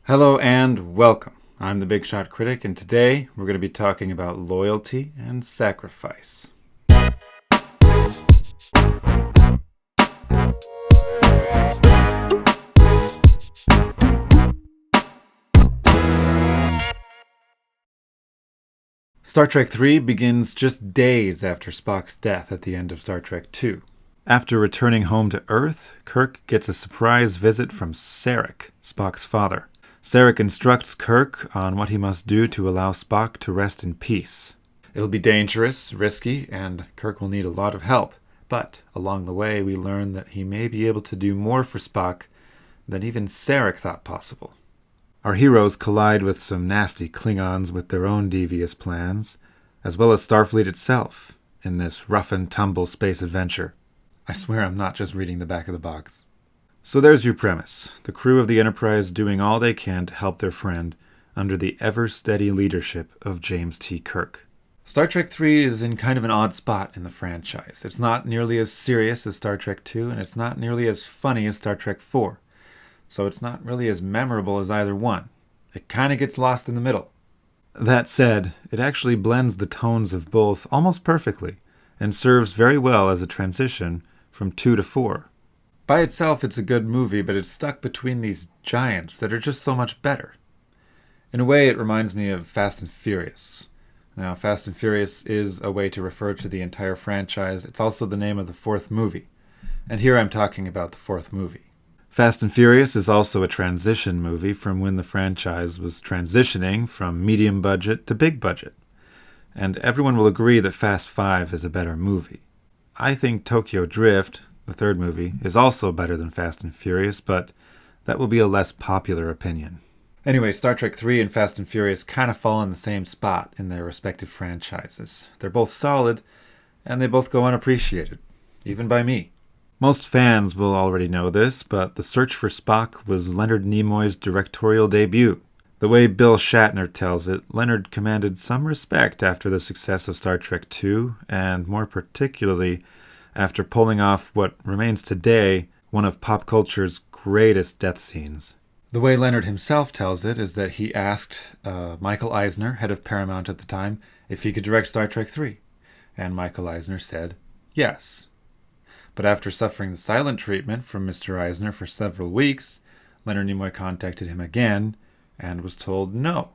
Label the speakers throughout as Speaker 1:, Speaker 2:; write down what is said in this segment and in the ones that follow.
Speaker 1: Hello and welcome. I'm the Big Shot Critic, and today we're going to be talking about loyalty and sacrifice. Star Trek III begins just days after Spock's death at the end of Star Trek II. After returning home to Earth, Kirk gets a surprise visit from Sarek, Spock's father. Sarek instructs Kirk on what he must do to allow Spock to rest in peace. It'll be dangerous, risky, and Kirk will need a lot of help. But along the way, we learn that he may be able to do more for Spock than even Sarek thought possible. Our heroes collide with some nasty Klingons with their own devious plans, as well as Starfleet itself, in this rough-and-tumble space adventure. I swear I'm not just reading the back of the box. So there's your premise. The crew of the Enterprise doing all they can to help their friend under the ever-steady leadership of James T. Kirk. Star Trek III is in kind of an odd spot in the franchise. It's not nearly as serious as Star Trek II, and it's not nearly as funny as Star Trek IV. So it's not really as memorable as either one. It kind of gets lost in the middle. That said, it actually blends the tones of both almost perfectly, and serves very well as a transition from 2 to 4. By itself, it's a good movie, but it's stuck between these giants that are just so much better. In a way, it reminds me of Fast and Furious. Now, Fast and Furious is a way to refer to the entire franchise. It's also the name of the fourth movie. And here I'm talking about the fourth movie. Fast and Furious is also a transition movie from when the franchise was transitioning from medium budget to big budget. And everyone will agree that Fast 5 is a better movie. I think Tokyo Drift, the third movie, is also better than Fast and Furious, but that will be a less popular opinion. Anyway, Star Trek III and Fast and Furious kind of fall in the same spot in their respective franchises. They're both solid, and they both go unappreciated, even by me. Most fans will already know this, but The Search for Spock was Leonard Nimoy's directorial debut. The way Bill Shatner tells it, Leonard commanded some respect after the success of Star Trek II, and more particularly after pulling off what remains today one of pop culture's greatest death scenes. The way Leonard himself tells it is that he asked Michael Eisner, head of Paramount at the time, if he could direct Star Trek III. And Michael Eisner said yes. But after suffering the silent treatment from Mr. Eisner for several weeks, Leonard Nimoy contacted him again and was told no.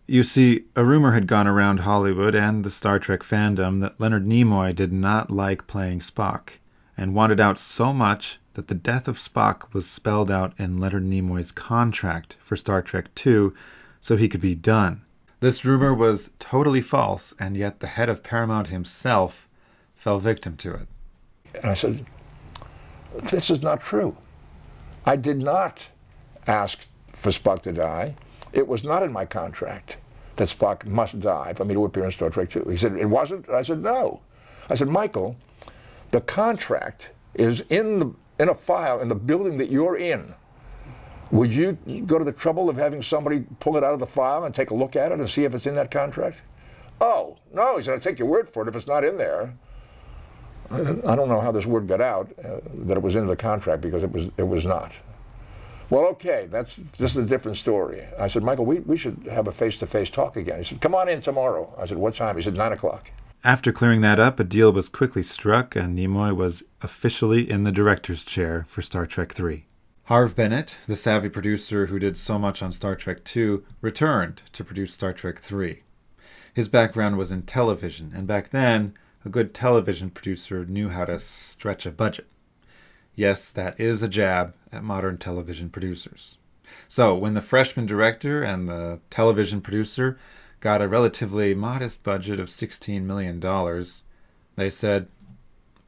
Speaker 1: You see, a rumor had gone around Hollywood and the Star Trek fandom that Leonard Nimoy did not like playing Spock, and wanted out so much that the death of Spock was spelled out in Leonard Nimoy's contract for Star Trek II so he could be done. This rumor was totally false, and yet the head of Paramount himself fell victim to it.
Speaker 2: And I said, this is not true. I did not ask for Spock to die. It was not in my contract that Spock must die for me to appear in Star Trek II. He said, it wasn't? I said, no. I said, Michael, the contract is in a file in the building that you're in. Would you go to the trouble of having somebody pull it out of the file and take a look at it and see if it's in that contract? Oh, no. He said, I'll take your word for it if it's not in there. I don't know how this word got out, that it was in the contract, because it was not. Well, okay, this is a different story. I said, Michael, we should have a face-to-face talk again. He said, come on in tomorrow. I said, what time? He said, 9 o'clock.
Speaker 1: After clearing that up, a deal was quickly struck, and Nimoy was officially in the director's chair for Star Trek III. Harve Bennett, the savvy producer who did so much on Star Trek II, returned to produce Star Trek III. His background was in television, and back then, a good television producer knew how to stretch a budget. Yes, that is a jab at modern television producers. So, when the freshman director and the television producer got a relatively modest budget of $16 million, they said,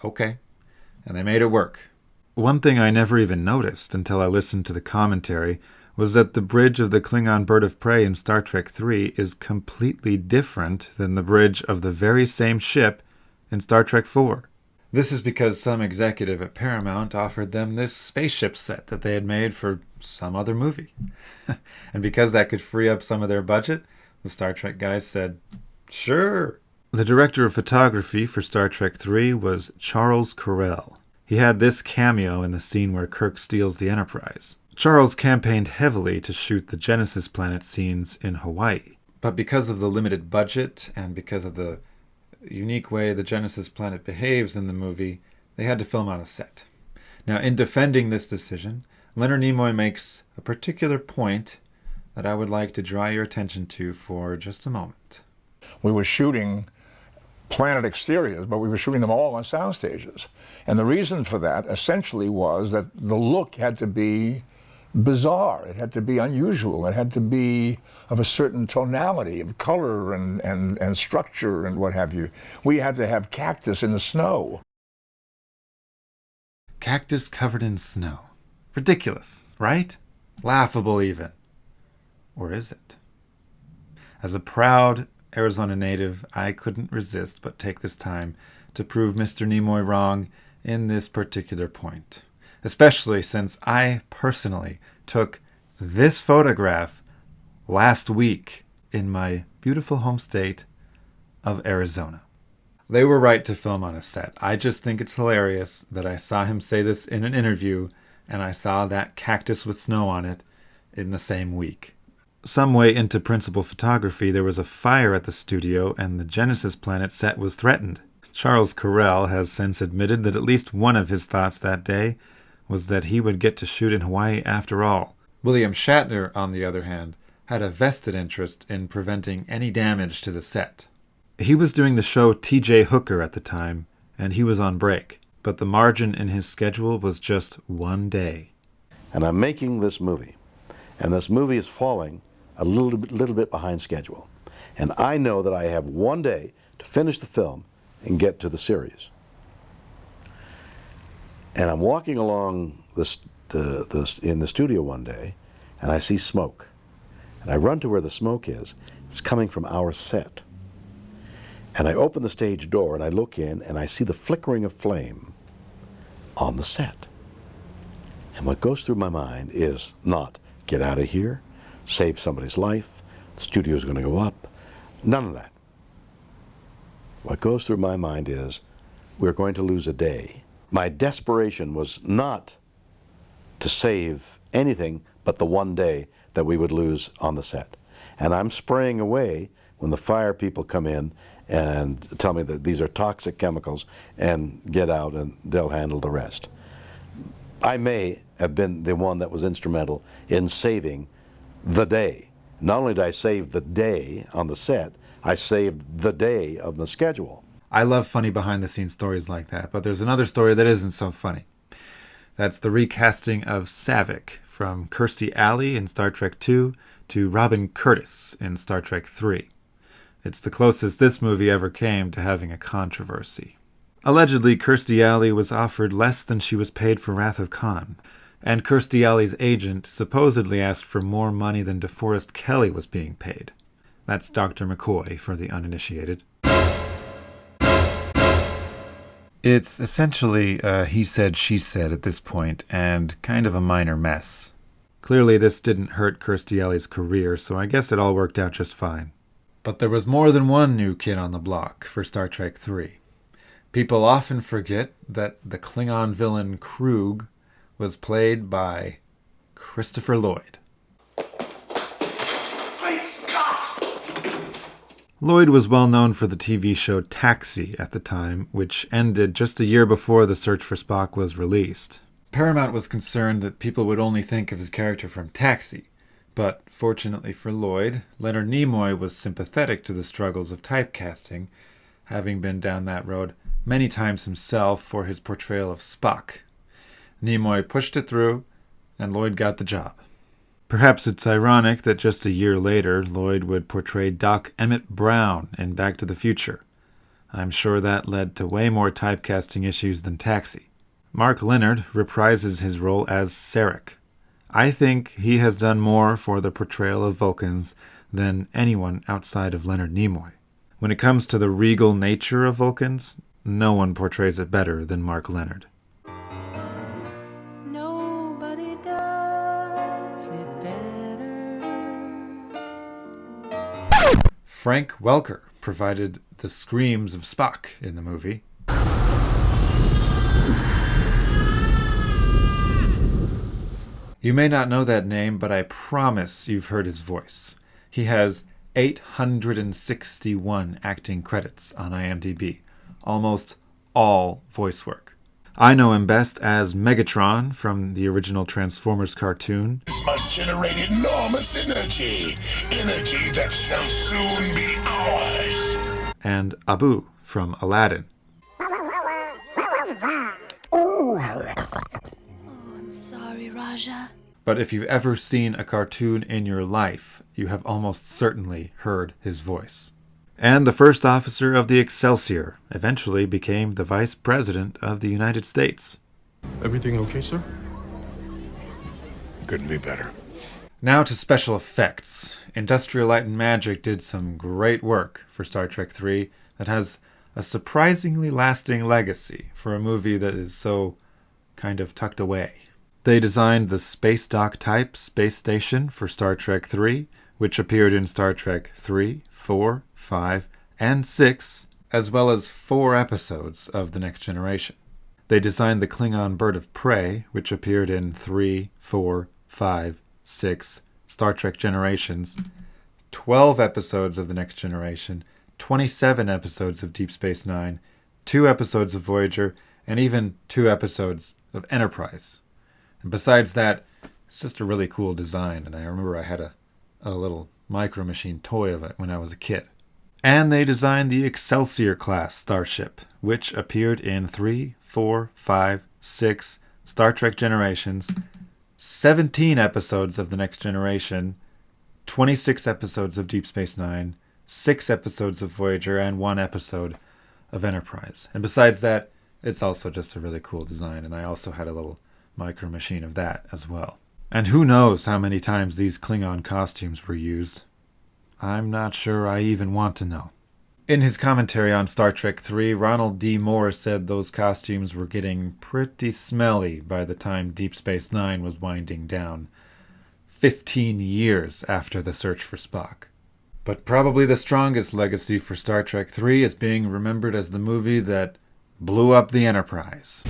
Speaker 1: okay, and they made it work. One thing I never even noticed until I listened to the commentary was that the bridge of the Klingon Bird of Prey in Star Trek III is completely different than the bridge of the very same ship in Star Trek IV. This is because some executive at Paramount offered them this spaceship set that they had made for some other movie. And because that could free up some of their budget, the Star Trek guys said, sure. The director of photography for Star Trek III was Charles Correll. He had this cameo in the scene where Kirk steals the Enterprise. Charles campaigned heavily to shoot the Genesis planet scenes in Hawaii, but because of the limited budget and because of the unique way the Genesis planet behaves in the movie, they had to film on a set. Now, in defending this decision, Leonard Nimoy makes a particular point that I would like to draw your attention to for just a moment.
Speaker 2: We were shooting planet exteriors, but we were shooting them all on sound stages. And the reason for that essentially was that the look had to be bizarre. It had to be unusual. It had to be of a certain tonality of color and structure and what have you. We had to have cactus in the snow.
Speaker 1: Cactus covered in snow. Ridiculous, right? Laughable even. Or is it? As a proud Arizona native, I couldn't resist but take this time to prove Mr. Nimoy wrong in this particular point. Especially since I personally took this photograph last week in my beautiful home state of Arizona. They were right to film on a set. I just think it's hilarious that I saw him say this in an interview and I saw that cactus with snow on it in the same week. Some way into principal photography, there was a fire at the studio and the Genesis planet set was threatened. Charles Correll has since admitted that at least one of his thoughts that day was that he would get to shoot in Hawaii after all. William Shatner, on the other hand, had a vested interest in preventing any damage to the set. He was doing the show T.J. Hooker at the time, and he was on break, but the margin in his schedule was just one day.
Speaker 3: And I'm making this movie, and this movie is falling a little bit behind schedule. And I know that I have one day to finish the film and get to the series. And I'm walking along in the studio one day, and I see smoke. And I run to where the smoke is. It's coming from our set. And I open the stage door, and I look in, and I see the flickering of flame on the set. And what goes through my mind is not, get out of here, save somebody's life, the studio's going to go up. None of that. What goes through my mind is, we're going to lose a day. My desperation was not to save anything but the one day that we would lose on the set. And I'm spraying away when the fire people come in and tell me that these are toxic chemicals and get out and they'll handle the rest. I may have been the one that was instrumental in saving the day. Not only did I save the day on the set, I saved the day of the schedule.
Speaker 1: I love funny behind-the-scenes stories like that, but there's another story that isn't so funny. That's the recasting of Saavik from Kirstie Alley in Star Trek II to Robin Curtis in Star Trek III. It's the closest this movie ever came to having a controversy. Allegedly, Kirstie Alley was offered less than she was paid for Wrath of Khan, and Kirstie Alley's agent supposedly asked for more money than DeForest Kelley was being paid. That's Dr. McCoy for the uninitiated. It's essentially he said, she said at this point, and kind of a minor mess. Clearly this didn't hurt Kirstie Alley's career, so I guess it all worked out just fine. But there was more than one new kid on the block for Star Trek III. People often forget that the Klingon villain Kruge was played by Christopher Lloyd. Lloyd was well known for the TV show Taxi at the time, which ended just a year before The Search for Spock was released. Paramount was concerned that people would only think of his character from Taxi, but fortunately for Lloyd, Leonard Nimoy was sympathetic to the struggles of typecasting, having been down that road many times himself for his portrayal of Spock. Nimoy pushed it through, and Lloyd got the job. Perhaps it's ironic that just a year later, Lloyd would portray Doc Emmett Brown in Back to the Future. I'm sure that led to way more typecasting issues than Taxi. Mark Leonard reprises his role as Sarek. I think he has done more for the portrayal of Vulcans than anyone outside of Leonard Nimoy. When it comes to the regal nature of Vulcans, no one portrays it better than Mark Leonard.
Speaker 4: Nobody does it better.
Speaker 1: Frank Welker provided the screams of Spock in the movie. You may not know that name, but I promise you've heard his voice. He has 861 acting credits on IMDb, almost all voice work. I know him best as Megatron from the original Transformers cartoon.
Speaker 5: This must generate enormous energy that shall soon be ours.
Speaker 1: And Abu from Aladdin.
Speaker 4: I'm sorry, Raja.
Speaker 1: But if you've ever seen a cartoon in your life, you have almost certainly heard his voice. And the first officer of the Excelsior eventually became the Vice President of the United States.
Speaker 6: Everything okay, sir?
Speaker 5: Couldn't be better.
Speaker 1: Now to special effects. Industrial Light and Magic did some great work for Star Trek III that has a surprisingly lasting legacy for a movie that is so kind of tucked away. They designed the Space Dock type space station for Star Trek III, which appeared in Star Trek 3, 4, 5, and 6, as well as 4 episodes of The Next Generation. They designed the Klingon Bird of Prey, which appeared in 3, 4, 5, 6, Star Trek Generations, 12 episodes of The Next Generation, 27 episodes of Deep Space Nine, 2 episodes of Voyager, and even 2 episodes of Enterprise. And besides that, it's just a really cool design, and I remember I had a little Micro Machine toy of it when I was a kid. And they designed the Excelsior-class starship, which appeared in 3, 4, 5, 6 Star Trek Generations, 17 episodes of The Next Generation, 26 episodes of Deep Space Nine, 6 episodes of Voyager, and 1 episode of Enterprise. And besides that, it's also just a really cool design, and I also had a little Micro Machine of that as well. And who knows how many times these Klingon costumes were used. I'm not sure I even want to know. In his commentary on Star Trek III, Ronald D. Moore said those costumes were getting pretty smelly by the time Deep Space Nine was winding down, 15 years after the search for Spock. But probably the strongest legacy for Star Trek III is being remembered as the movie that blew up the Enterprise.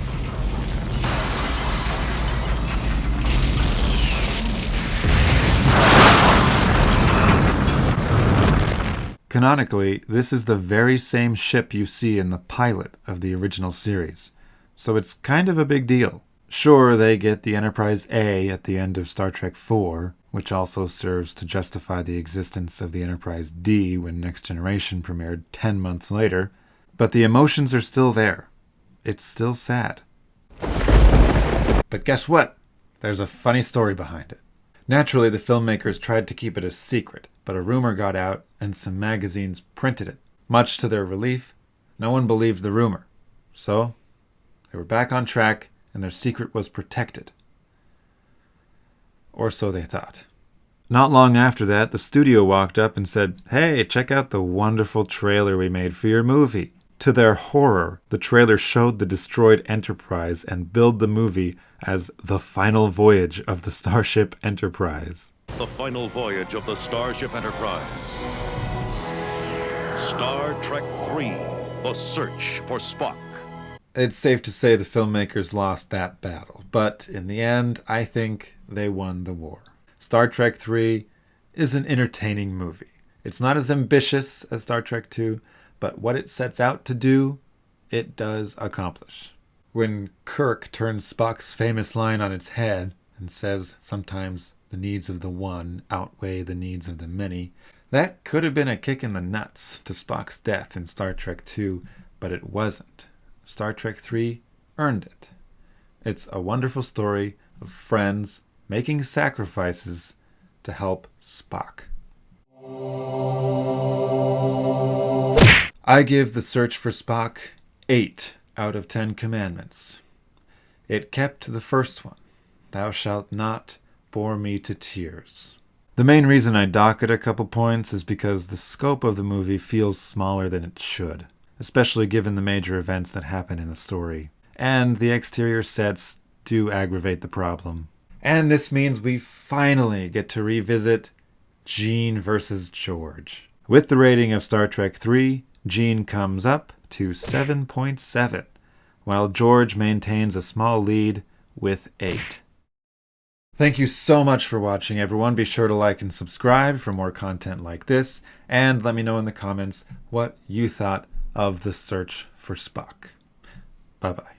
Speaker 1: Canonically, this is the very same ship you see in the pilot of the original series, so it's kind of a big deal. Sure, they get the Enterprise A at the end of Star Trek IV, which also serves to justify the existence of the Enterprise D when Next Generation premiered 10 months later, but the emotions are still there. It's still sad. But guess what? There's a funny story behind it. Naturally, the filmmakers tried to keep it a secret, but a rumor got out and some magazines printed it. Much to their relief, no one believed the rumor. So, they were back on track and their secret was protected. Or so they thought. Not long after that, the studio walked up and said, "Hey, check out the wonderful trailer we made for your movie." To their horror, the trailer showed the destroyed Enterprise and billed the movie as the final voyage of the Starship Enterprise.
Speaker 7: The final voyage of the Starship Enterprise. Star Trek III, The Search for Spock.
Speaker 1: It's safe to say the filmmakers lost that battle, but in the end, I think they won the war. Star Trek III is an entertaining movie. It's not as ambitious as Star Trek II, but what it sets out to do, it does accomplish. When Kirk turns Spock's famous line on its head and says sometimes the needs of the one outweigh the needs of the many, that could have been a kick in the nuts to Spock's death in Star Trek II, but it wasn't. Star Trek III earned it. It's a wonderful story of friends making sacrifices to help Spock. I give The Search for Spock 8 out of 10 commandments. It kept the first one, "Thou shalt not bore me to tears." The main reason I dock it a couple points is because the scope of the movie feels smaller than it should, especially given the major events that happen in the story. And the exterior sets do aggravate the problem. And this means we finally get to revisit Gene versus George. With the rating of Star Trek III, Gene comes up to 7.7, while George maintains a small lead with 8. Thank you so much for watching, everyone. Be sure to like and subscribe for more content like this, and let me know in the comments what you thought of the search for Spock. Bye-bye.